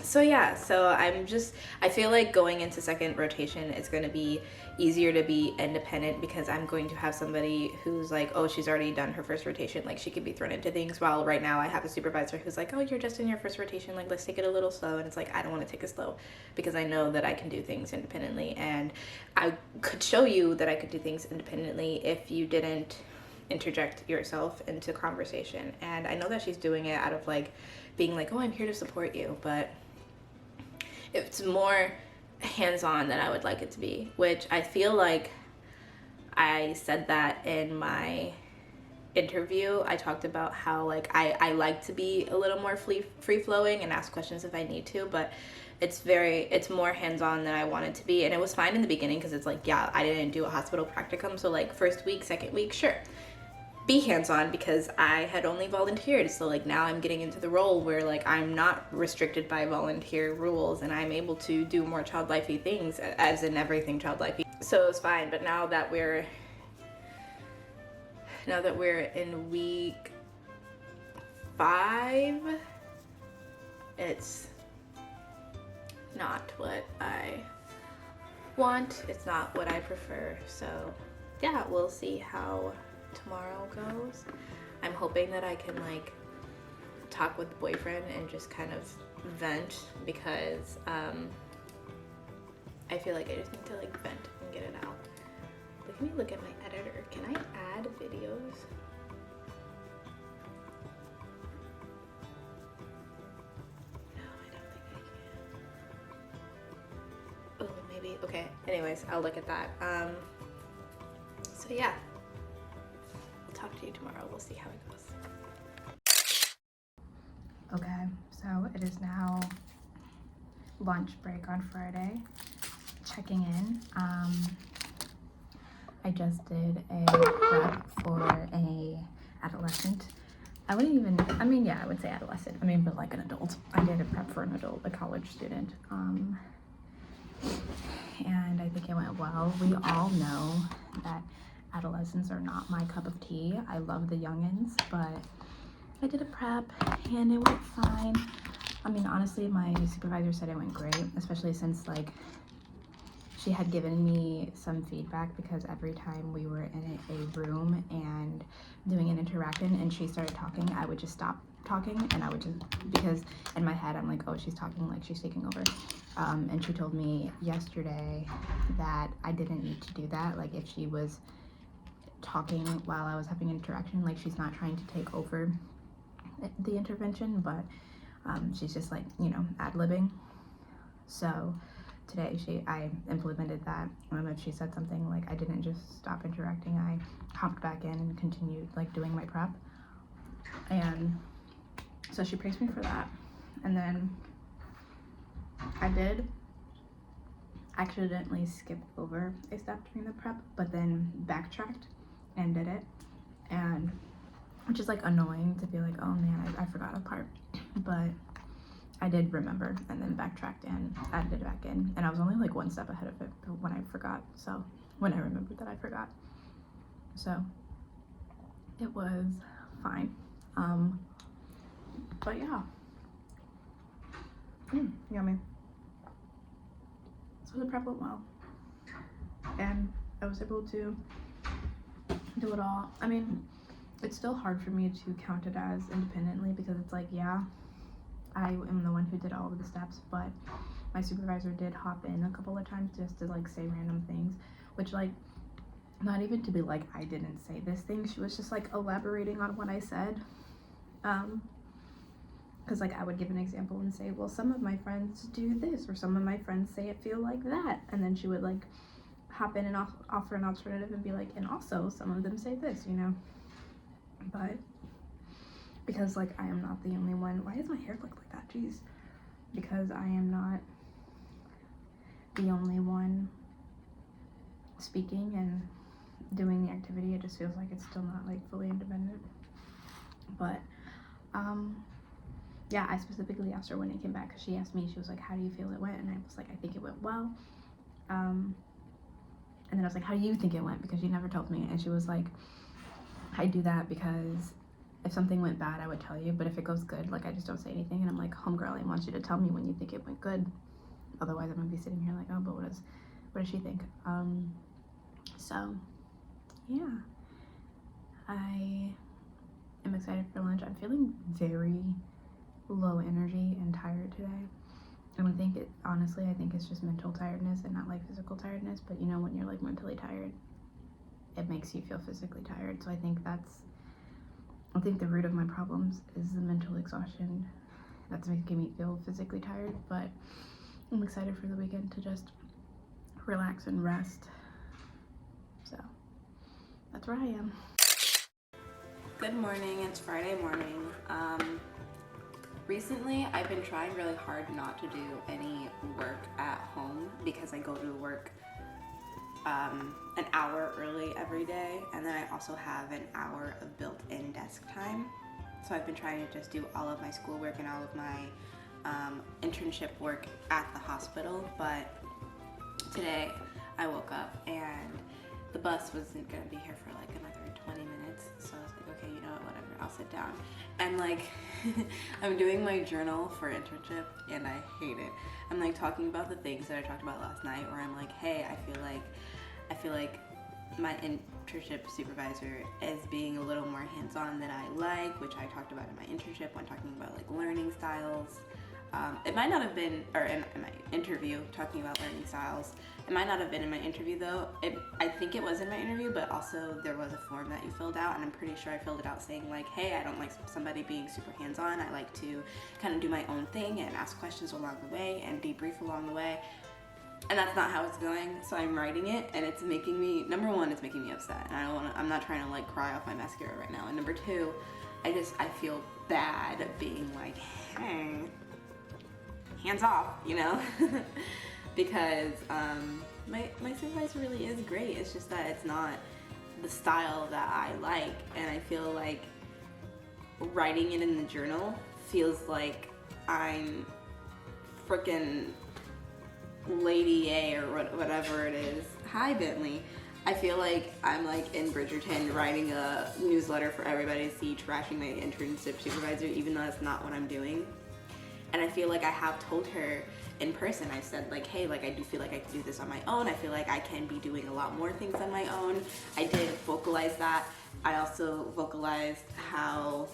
So yeah, so I feel like going into second rotation, it's going to be easier to be independent, because I'm going to have somebody who's like, oh, she's already done her first rotation, like she can be thrown into things, while right now I have a supervisor who's like, oh, you're just in your first rotation, like let's take it a little slow. And it's like, I don't want to take it slow, because I know that I can do things independently, and I could show you that I could do things independently if you didn't interject yourself into conversation. And I know that she's doing it out of like being like, oh, I'm here to support you, but it's more hands-on than I would like it to be, which I feel like I said that in my interview. I talked about how like I like to be a little more free-flowing and ask questions if I need to, but it's more hands-on than I wanted to be. And it was fine in the beginning, because it's like, yeah, I didn't do a hospital practicum, so like first week, second week, sure, be hands-on, because I had only volunteered. So like now I'm getting into the role where like I'm not restricted by volunteer rules, and I'm able to do more child lifey things, as in everything child lifey. So it's fine. But now that we're in week 5, it's not what I want, it's not what I prefer. So yeah, we'll see how tomorrow goes. I'm hoping that I can like talk with the boyfriend and just kind of vent, because I feel like I just need to like vent and get it out. Let me look at my editor. Can I add videos? No, I don't think I can. Oh, maybe. Okay, anyways, I'll look at that. So yeah, talk to you tomorrow. We'll see how it goes. Okay, so it is now lunch break on Friday. Checking in. I just did a prep for a adolescent. I would say adolescent. But like an adult. I did a prep for an adult, a college student. And I think it went well. We all know that adolescents are not my cup of tea. I love the youngins, but I did a prep and it went fine. Honestly, my supervisor said it went great, especially since like she had given me some feedback because every time we were in a room and doing an interaction and she started talking, I would just stop talking, and I would just, because in my head I'm like, oh, she's talking like she's taking over. And she told me yesterday that I didn't need to do that. Like, if she was talking while I was having an interaction, like, she's not trying to take over the intervention, but she's just like, you know, ad-libbing. So today I implemented that. If she said something, like, I didn't just stop interacting, I hopped back in and continued like doing my prep. And so she praised me for that. And then I did accidentally skip over a step during the prep, but then backtracked and did it. And which is like annoying to be like, oh man, I forgot a part. But I did remember, and then backtracked and added it back in. And I was only like one step ahead of it when I forgot. So when I remembered that I forgot. So it was fine. But yeah. Yummy. So the prep went well. And I was able to do it all. I mean, it's still hard for me to count it as independently because it's like, yeah, I am the one who did all of the steps, but my supervisor did hop in a couple of times just to like say random things, which, like, not even to be like, I didn't say this thing. She was just like elaborating on what I said. Because like I would give an example and say, well, some of my friends do this, or some of my friends say it feel like that. And then she would like hop in and offer an alternative and be like, and also some of them say this, you know. But because like I am not the only one. Why does my hair look like that? Jeez. Because I am not the only one speaking and doing the activity, it just feels like it's still not like fully independent. But yeah, I specifically asked her when it came back, because she asked me, she was like, how do you feel it went? And I was like, I think it went well. And then I was like, how do you think it went? Because you never told me. And she was like, I do that because if something went bad, I would tell you, but if it goes good, like, I just don't say anything. And I'm like, homegirl, I want you to tell me when you think it went good. Otherwise, I'm gonna be sitting here like, oh, but what does she think? So yeah, I am excited for lunch. I'm feeling very low energy and tired today. And I think it's just mental tiredness and not like physical tiredness. But you know, when you're like mentally tired, it makes you feel physically tired. So I think the root of my problems is the mental exhaustion that's making me feel physically tired. But I'm excited for the weekend to just relax and rest. So that's where I am. Good morning, it's Friday morning. Recently I've been trying really hard not to do any work at home because I go to work an hour early every day, and then I also have an hour of built-in desk time. So I've been trying to just do all of my schoolwork and all of my internship work at the hospital, but today I woke up and the bus wasn't gonna be here for like another 20 minutes, so I was like, okay, you know what, whatever, I'll sit down. And like, I'm doing my journal for internship and I hate it. I'm like talking about the things that I talked about last night, where I'm like, hey, I feel like my internship supervisor is being a little more hands-on than I like, which I talked about in my internship when talking about like learning styles. It might not have been, or in my interview, talking about learning styles. It might not have been in my interview though. I think it was in my interview, but also there was a form that you filled out, and I'm pretty sure I filled it out saying like, hey, I don't like somebody being super hands-on. I like to kind of do my own thing and ask questions along the way and debrief along the way. And that's not how it's going, so I'm writing it, and it's making me, number one, it's making me upset, and I'm not trying to like cry off my mascara right now, and number two, I feel bad being like, hey, hands off, you know, because my supervisor really is great. It's just that it's not the style that I like, and I feel like writing it in the journal feels like I'm frickin' Lady A or whatever it is. Hi, Bentley. I feel like I'm like in Bridgerton writing a newsletter for everybody to see, trashing my internship supervisor, even though that's not what I'm doing. And I feel like I have told her in person. I said like, hey, like I do feel like I can do this on my own. I feel like I can be doing a lot more things on my own. I did vocalize that. I also vocalized how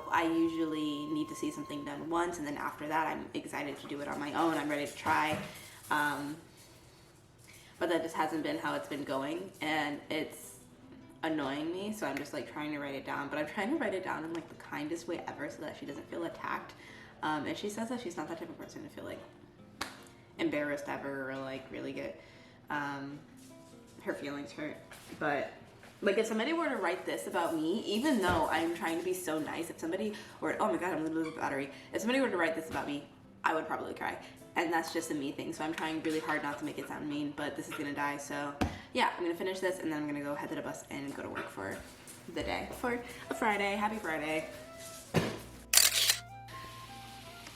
I usually need to see something done once, and then after that I'm excited to do it on my own. I'm ready to try. But that just hasn't been how it's been going, and it's annoying me, so I'm just like trying to write it down. But I'm trying to write it down in like the kindest way ever so that she doesn't feel attacked. And she says that she's not that type of person to feel like embarrassed ever or like really get her feelings hurt. But like if somebody were to write this about me, even though I'm trying to be so nice, if somebody were, oh my god, I'm gonna lose the battery. If somebody were to write this about me, I would probably cry. And that's just a me thing, so I'm trying really hard not to make it sound mean, but this is gonna die, so yeah, I'm gonna finish this and then I'm gonna go head to the bus and go to work for the day. For a Friday. Happy Friday.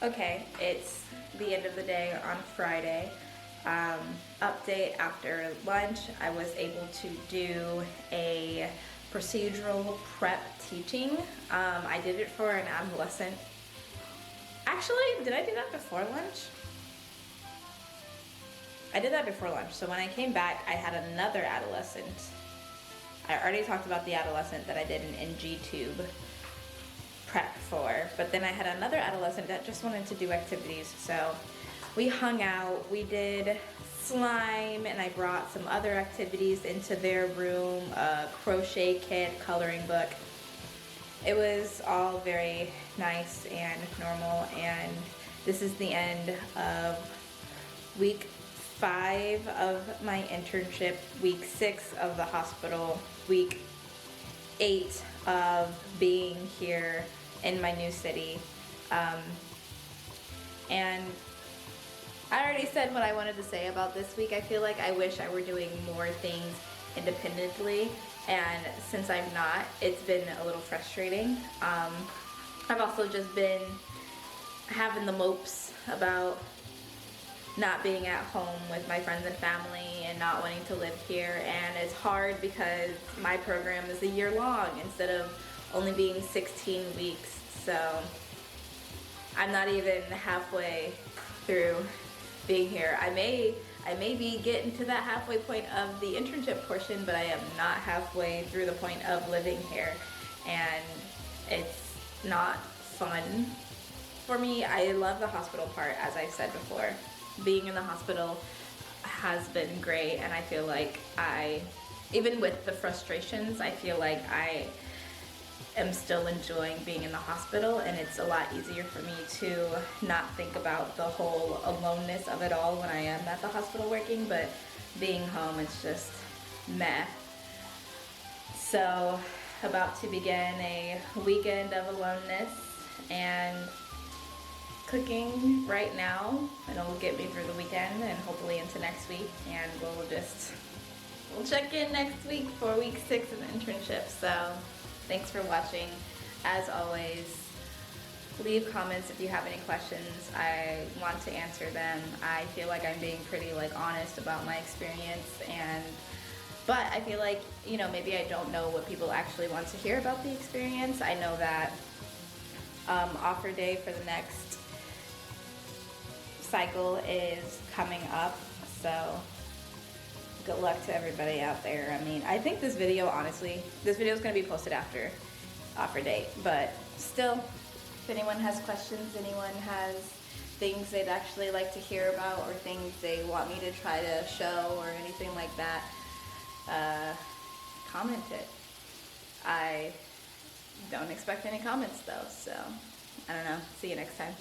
Okay, it's the end of the day on Friday. Update after lunch, I was able to do a procedural prep teaching. I did it for an adolescent. Actually, did I do that before lunch? I did that before lunch. So when I came back, I had another adolescent. I already talked about the adolescent that I did an NG-tube prep for, but then I had another adolescent that just wanted to do activities. So we hung out, we did slime, and I brought some other activities into their room, a crochet kit, coloring book. It was all very nice and normal, and this is the end of week 5 of my internship, week 6 of the hospital, week 8 of being here in my new city. And I already said what I wanted to say about this week. I feel like I wish I were doing more things independently, and since I'm not, it's been a little frustrating. I've also just been having the mopes about not being at home with my friends and family and not wanting to live here, and it's hard because my program is a year long instead of only being 16 weeks, so I'm not even halfway through being here. I may be getting to that halfway point of the internship portion, but I am not halfway through the point of living here, and it's not fun for me. I love the hospital part, as I've said before. Being in the hospital has been great, and I feel like even with the frustrations, I feel like I am still enjoying being in the hospital, and it's a lot easier for me to not think about the whole aloneness of it all when I am at the hospital working, but being home, it's just meh. So, about to begin a weekend of aloneness and cooking right now, and it'll get me through the weekend and hopefully into next week, and we'll check in next week for week 6 of the internship. So thanks for watching. As always, leave comments if you have any questions. I want to answer them. I feel like I'm being pretty honest about my experience, but I feel like, maybe I don't know what people actually want to hear about the experience. I know that offer day for the next cycle is coming up, so good luck to everybody out there. I mean, I think this video is going to be posted after offer date, but still, if anyone has questions, anyone has things they'd actually like to hear about, or things they want me to try to show, or anything like that, comment it. I don't expect any comments though, so I don't know. See you next time.